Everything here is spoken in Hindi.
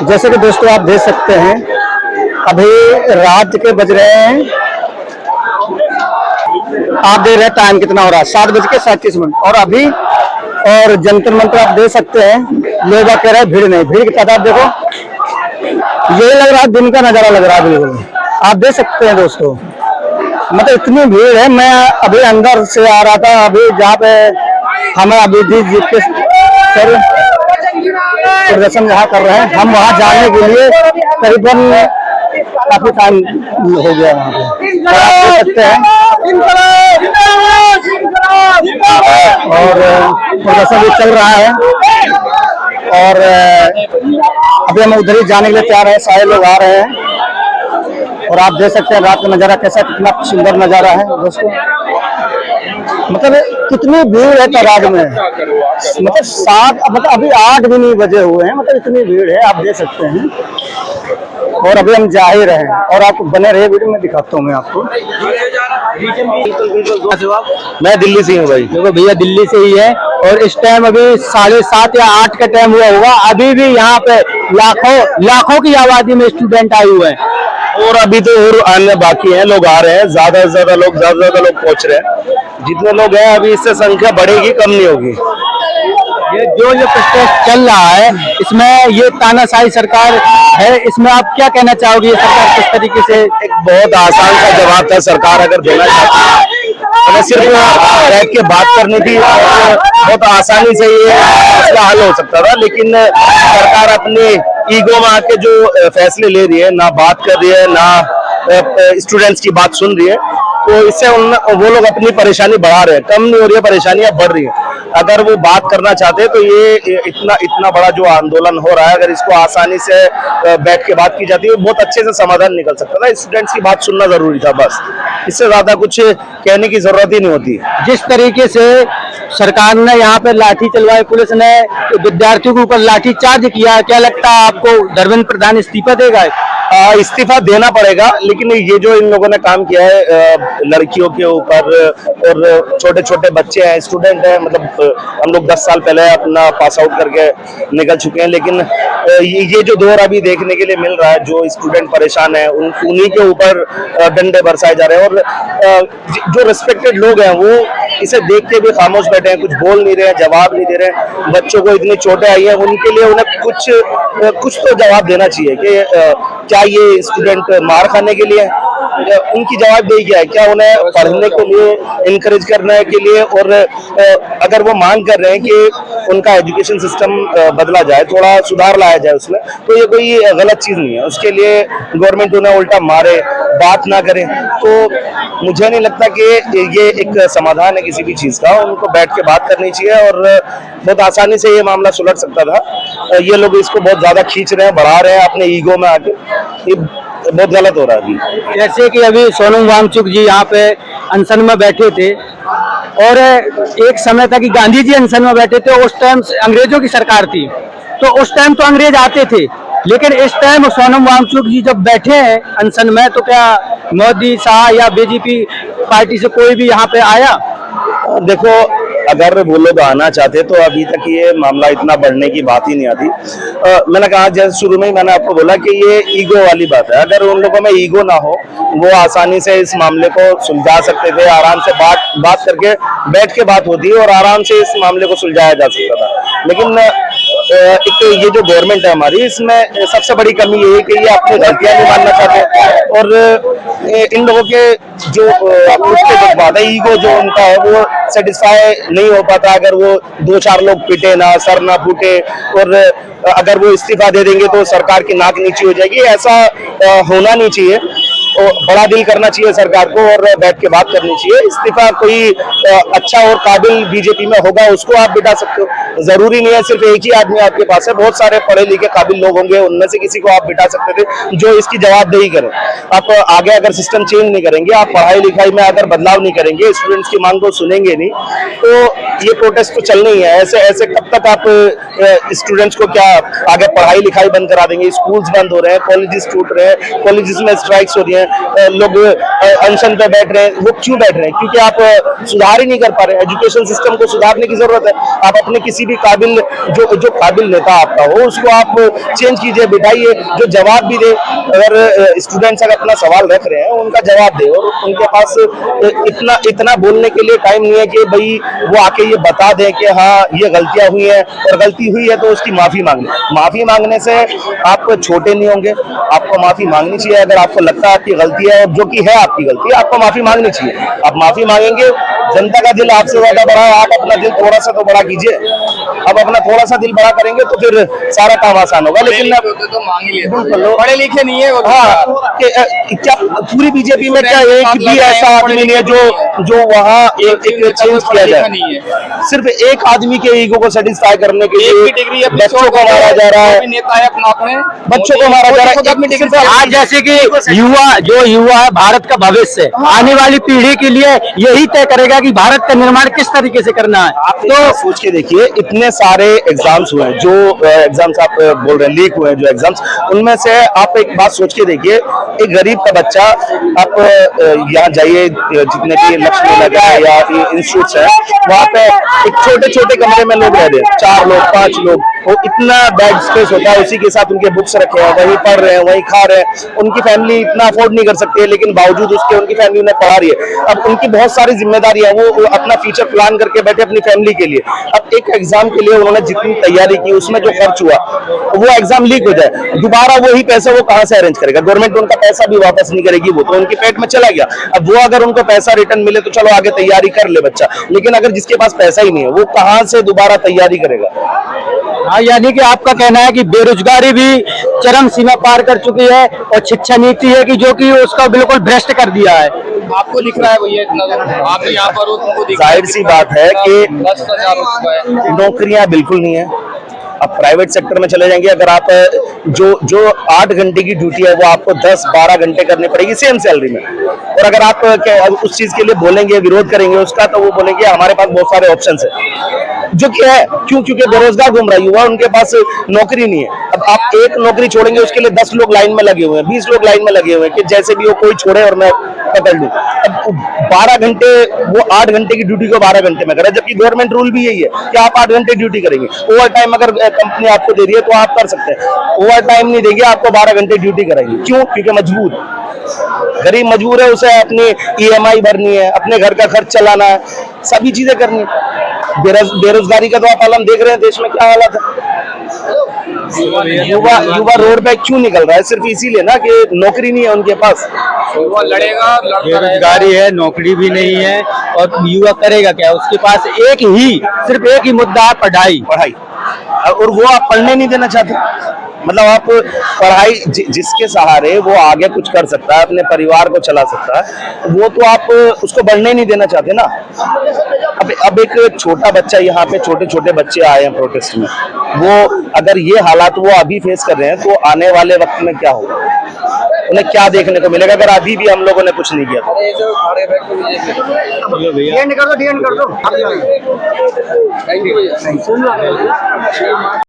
जैसे कि दोस्तों आप देख सकते हैं अभी रात के बज रहे हैं, आप देख रहे हैं टाइम कितना हो रहा है 7:37 और अभी और जंतर मंतर आप देख सकते हैं लोग कह रहे हैं भीड़ नहीं, भीड़ की तादाद देखो, यही लग रहा है दिन का नजारा लग रहा है बिल्कुल। आप देख सकते हैं दोस्तों मतलब इतनी भीड़ है। मैं अभी अंदर से आ रहा था, अभी जहाँ पे हमें अभिजीत जी के सर प्रदर्शन जहाँ कर रहे हैं, हम वहाँ जाने के लिए करीबन काफी टाइम हो गया वहाँ पे, और आप देख सकते हैं और प्रदर्शन भी चल रहा है। और अभी हम उधर ही जाने के लिए तैयार है, सारे लोग आ रहे हैं और आप देख सकते हैं रात का नजारा कैसा, कितना सुंदर नजारा है दोस्तों। मतलब कितनी भीड़ है तादाद में, मतलब अभी 8 भी नहीं बजे हुए हैं, मतलब इतनी भीड़ है आप देख सकते हैं। और अभी हम जा ही रहे हैं और आप बने रहे वीडियो में दिखाता हूँ मैं आपको। मैं दिल्ली से हूँ भाई। देखो भैया दिल्ली से ही है और इस टाइम अभी 7:30 या 8 का टाइम हुआ होगा, अभी भी यहाँ पे लाखों की आबादी में स्टूडेंट आए हुए हैं और अभी तो और आने बाकी हैं, लोग आ रहे हैं, ज्यादा से ज्यादा लोग पहुंच रहे हैं। जितने लोग हैं अभी इससे संख्या बढ़ेगी, कम नहीं होगी। ये जो प्रोटेस्ट चल रहा है इसमें ये तानाशाही सरकार है, इसमें आप क्या कहना चाहोगे? ये सरकार किस तरीके से? एक बहुत आसान सा जवाब था, सरकार अगर देना चाहती तो सिर्फ बैठ के बात करनी थी, बहुत आसानी से ये मसला हल हो सकता था। लेकिन सरकार अपने ईगो में आके जो फैसले ले रही है, ना बात कर रही है, ना स्टूडेंट्स की बात सुन रही है, तो इससे वो लोग अपनी परेशानी बढ़ा रहे हैं, कम नहीं हो रही है, परेशानियां बढ़ रही है। अगर वो बात करना चाहते तो ये इतना बड़ा जो आंदोलन हो रहा है, अगर इसको आसानी से बैठ के बात की जाती है, बहुत अच्छे से समाधान निकल सकता था। स्टूडेंट्स की बात सुनना जरूरी था, बस इससे ज्यादा कुछ कहने की जरूरत ही नहीं होती। जिस तरीके से सरकार ने यहाँ पे लाठी चलवाई, पुलिस ने विद्यार्थियों के ऊपर लाठी चार्ज किया, क्या लगता है आपको धर्मेंद्र प्रधान इस्तीफा देगा? इस्तीफा देना पड़ेगा, लेकिन ये जो इन लोगों ने काम किया है लड़कियों के ऊपर, और छोटे छोटे बच्चे हैं, स्टूडेंट हैं, मतलब हम लोग 10 साल पहले अपना पास आउट करके निकल चुके हैं, लेकिन ये जो दौर अभी देखने के लिए मिल रहा है, जो स्टूडेंट परेशान है उन्हीं के ऊपर डंडे बरसाए जा रहे हैं। और जो रिस्पेक्टेड लोग हैं वो इसे देख के भी खामोश बैठे हैं, कुछ बोल नहीं रहे हैं, जवाब नहीं दे रहे हैं। बच्चों को इतनी चोटें आई हैं, उनके लिए उन्हें कुछ तो जवाब देना चाहिए कि क्या ये स्टूडेंट मार खाने के लिए, उनकी जवाबदेही क्या है? क्या उन्हें पढ़ने के लिए इनकरेज करने के लिए, और अगर वो मांग कर रहे हैं कि उनका एजुकेशन सिस्टम बदला जाए, थोड़ा सुधार लाया जाए उसमें, तो ये कोई गलत चीज नहीं है। उसके लिए गवर्नमेंट उन्हें उल्टा मारे, बात ना करे, तो मुझे नहीं लगता कि ये एक समाधान है किसी भी चीज का। उनको बैठ के बात करनी चाहिए और बहुत आसानी से ये मामला सुलझ सकता था। ये लोग इसको बहुत ज्यादा खींच रहे हैं, बढ़ा रहे हैं अपने ईगो में आके, ये बहुत गलत हो रहा है अभी। जैसे कि अभी सोनम वांगचुक जी यहाँ पे अनशन में बैठे थे और एक समय था कि गांधी जी अनशन में बैठे थे, उस टाइम अंग्रेजों की सरकार थी, तो उस टाइम तो अंग्रेज आते थे, लेकिन इस टाइम सोनम वांगचुक जी जब बैठे हैं अनशन में, तो क्या मोदी शाह या बीजेपी पार्टी से कोई भी यहाँ पे आया? देखो, अगर वो लोग आना चाहते तो अभी तक ये मामला इतना बढ़ने की बात ही नहीं आती। मैंने कहा जैसे शुरू में ही मैंने आपको बोला कि ये ईगो वाली बात है। अगर उन लोगों में ईगो ना हो, वो आसानी से इस मामले को सुलझा सकते थे, आराम से बात करके बैठ के बात होती और आराम से इस मामले को सुलझाया जा सकता था। लेकिन एक तो ये जो गवर्नमेंट है हमारी, इसमें सबसे बड़ी कमी ये है कि ये अपनी गलतियां नहीं मानना चाहते, और इन लोगों के जो बात है, ईगो जो उनका है वो सेटिस्फाई नहीं हो पाता। अगर वो 2-4 लोग पिटे ना, सर ना फूटे, और अगर वो इस्तीफा दे देंगे तो सरकार की नाक नीची हो जाएगी, ऐसा होना नहीं चाहिए। बड़ा दिल करना चाहिए सरकार को और बैठ के बात करनी चाहिए। इस्तीफा कोई अच्छा और काबिल बीजेपी में होगा, उसको आप बिठा सकते हो। जरूरी नहीं है सिर्फ एक ही आदमी आपके पास है, बहुत सारे पढ़े लिखे काबिल लोग होंगे, उनमें से किसी को आप बिठा सकते थे जो इसकी जवाबदेही करे। आप आगे अगर सिस्टम चेंज नहीं करेंगे, आप पढ़ाई लिखाई में अगर बदलाव नहीं करेंगे, स्टूडेंट्स की मांग को सुनेंगे नहीं, तो ये प्रोटेस्ट तो चलना ही है। ऐसे कब तक आप स्टूडेंट्स को क्या आगे पढ़ाई लिखाई बंद करा देंगे? स्कूल्स बंद हो रहे हैं, कॉलेजेस टूट रहे हैं, कॉलेजेस में स्ट्राइक्स हो रही है, लोग अनशन पे बैठ रहे हैं। वो क्यों बैठ रहे हैं? क्योंकि आप सुधार ही नहीं कर पा रहे। एजुकेशन सिस्टम को सुधारने की जरूरत है। आप अपने किसी किसी भी काबिल जो काबिल नेता आपका हो उसको आप चेंज कीजिए, बिठाइए, जो जवाब भी दे। अगर स्टूडेंट्स अगर अपना सवाल रख रहे हैं उनका जवाब दे, और उनके पास इतना बोलने के लिए टाइम नहीं है कि भाई वो आके ये बता दें कि हाँ ये गलतियां हुई हैं, और गलती हुई है तो उसकी माफी माफी मांगने से आप छोटे नहीं होंगे। आपको माफी मांगनी चाहिए अगर आपको लगता है आपकी गलती है, और जो कि है आपकी गलती, आपको माफी मांगनी चाहिए। आप माफी मांगेंगे, जनता का दिल आपसे ज्यादा बड़ा है, आप अपना दिल थोड़ा सा तो बड़ा कीजिए। अब अपना थोड़ा सा दिल बड़ा करेंगे तो फिर सारा काम आसान होगा। लेकिन तो मांग ही लेते, पढ़े लिखे नहीं है वो। हाँ, क्या पूरी बीजेपी में क्या एक भी ऐसा आदमी नहीं है जो वहाँ एक चेंज किया जाए? सिर्फ एक आदमी के ईगो को सेटिस्फाई करने के लिए डिग्री बच्चों को मारा जा रहा है, नेता है अपना अपने बच्चों को मारा जा रहा है। आज जैसे कि युवा है भारत का भविष्य, आने वाली पीढ़ी के लिए यही तय करेगा कि भारत का निर्माण किस तरीके से करना है। आप तो सोच के देखिए, इतने सारे एग्जाम्स हुए हैं, जो एग्जाम्स आप बोल रहे हैं लीक हुए हैं जो एग्जाम्स, उनमें से आप एक बात सोच के देखिए, एक गरीब का बच्चा, आप यहाँ जाइए जितने भी लक्ष्मी नगर है या इंस्टीट्यूट है, वहाँ पे एक छोटे छोटे कमरे में लोग रहते हैं, 4 लोग 5 लोग, वो इतना बैड स्पेस होता है, उसी के साथ उनके बुक्स रखे हैं, वहीं पढ़ रहे हैं, वहीं खा रहे हैं। उनकी फैमिली इतना अफोर्ड नहीं कर सकती है, लेकिन बावजूद उसके उनकी फैमिली उन्हें पढ़ा रही है। अब उनकी बहुत सारी जिम्मेदारी है, वो अपना फ्यूचर प्लान करके बैठे अपनी फैमिली के लिए। अब एक एग्जाम के लिए उन्होंने जितनी तैयारी की, उसमें जो खर्च हुआ, वो एग्जाम लीक हो जाए, दोबारा वही पैसा वो कहाँ से अरेंज करेगा? गवर्नमेंट उनका पैसा भी वापस नहीं करेगी, वो तो उनके पेट में चला गया। अब वो अगर उनको पैसा रिटर्न मिले तो चलो आगे तैयारी कर ले बच्चा, लेकिन अगर जिसके पास पैसा ही नहीं है, वो कहाँ से दोबारा तैयारी करेगा? हाँ, यानी कि आपका कहना है कि बेरोजगारी भी चरम सीमा पार कर चुकी है, और शिक्षा नीति है कि जो कि उसका बिल्कुल भ्रष्ट कर दिया है। आपको लिख रहा है भैया इतना, आप यहाँ पर हो, तुमको दिख जाहिर सी बात है कि भ्रष्टाचार हो चुका है, नौकरियां बिल्कुल नहीं है। अब प्राइवेट सेक्टर में चले जाएंगे, अगर आप जो 8 घंटे की ड्यूटी है वो आपको 10-12 घंटे करनी पड़ेगी सेम सैलरी में। और अगर आप उस चीज के लिए बोलेंगे, विरोध करेंगे उसका, तो वो बोलेंगे हमारे पास बहुत सारे ऑप्शंस है, जो क्या है, क्योंकि बेरोजगार घूम रहा है युवा, उनके पास नौकरी नहीं है। अब आप एक नौकरी छोड़ेंगे, उसके लिए 10 लोग लाइन में लगे हुए हैं, 20 लोग लाइन में लगे हुए हैं कि जैसे भी वो कोई छोड़े और मैं पकड़ लूं। अब 12 घंटे, वो 8 घंटे की ड्यूटी को 12 घंटे में करे, जबकि गवर्नमेंट रूल भी यही है कि आप 8 घंटे ड्यूटी करेंगे। ओवर टाइम अगर कंपनी आपको दे रही है तो आप कर सकते हैं, ओवर टाइम नहीं देगी, आपको 12 घंटे ड्यूटी कराएंगे। क्यों? क्योंकि मजबूर, गरीब मजबूर है, उसे अपनी EMI भरनी है, अपने घर का खर्च चलाना है, सभी चीजें करनी है। बेरोजगारी का तो आप आलम देख रहे हैं देश में क्या हालत है। युवा रोड पे क्यों निकल रहा है? सिर्फ इसीलिए ना कि नौकरी नहीं है उनके पास। युवा लड़ेगा, बेरोजगारी है, नौकरी भी नहीं है, और युवा करेगा क्या? उसके पास सिर्फ एक ही मुद्दा है, पढ़ाई। और वो आप पढ़ने नहीं देना चाहते। मतलब आप पढ़ाई जिसके सहारे वो आगे कुछ कर सकता है, अपने परिवार को चला सकता है, वो तो आप उसको बढ़ने नहीं देना चाहते ना। अब एक छोटा बच्चा, यहाँ पे छोटे छोटे बच्चे आए हैं प्रोटेस्ट में, वो अगर ये हालात वो अभी फेस कर रहे हैं तो आने वाले वक्त में क्या होगा, उन्हें क्या देखने को मिलेगा अगर अभी भी हम लोगों ने कुछ नहीं किया? कर दो। थैंक यू भैया।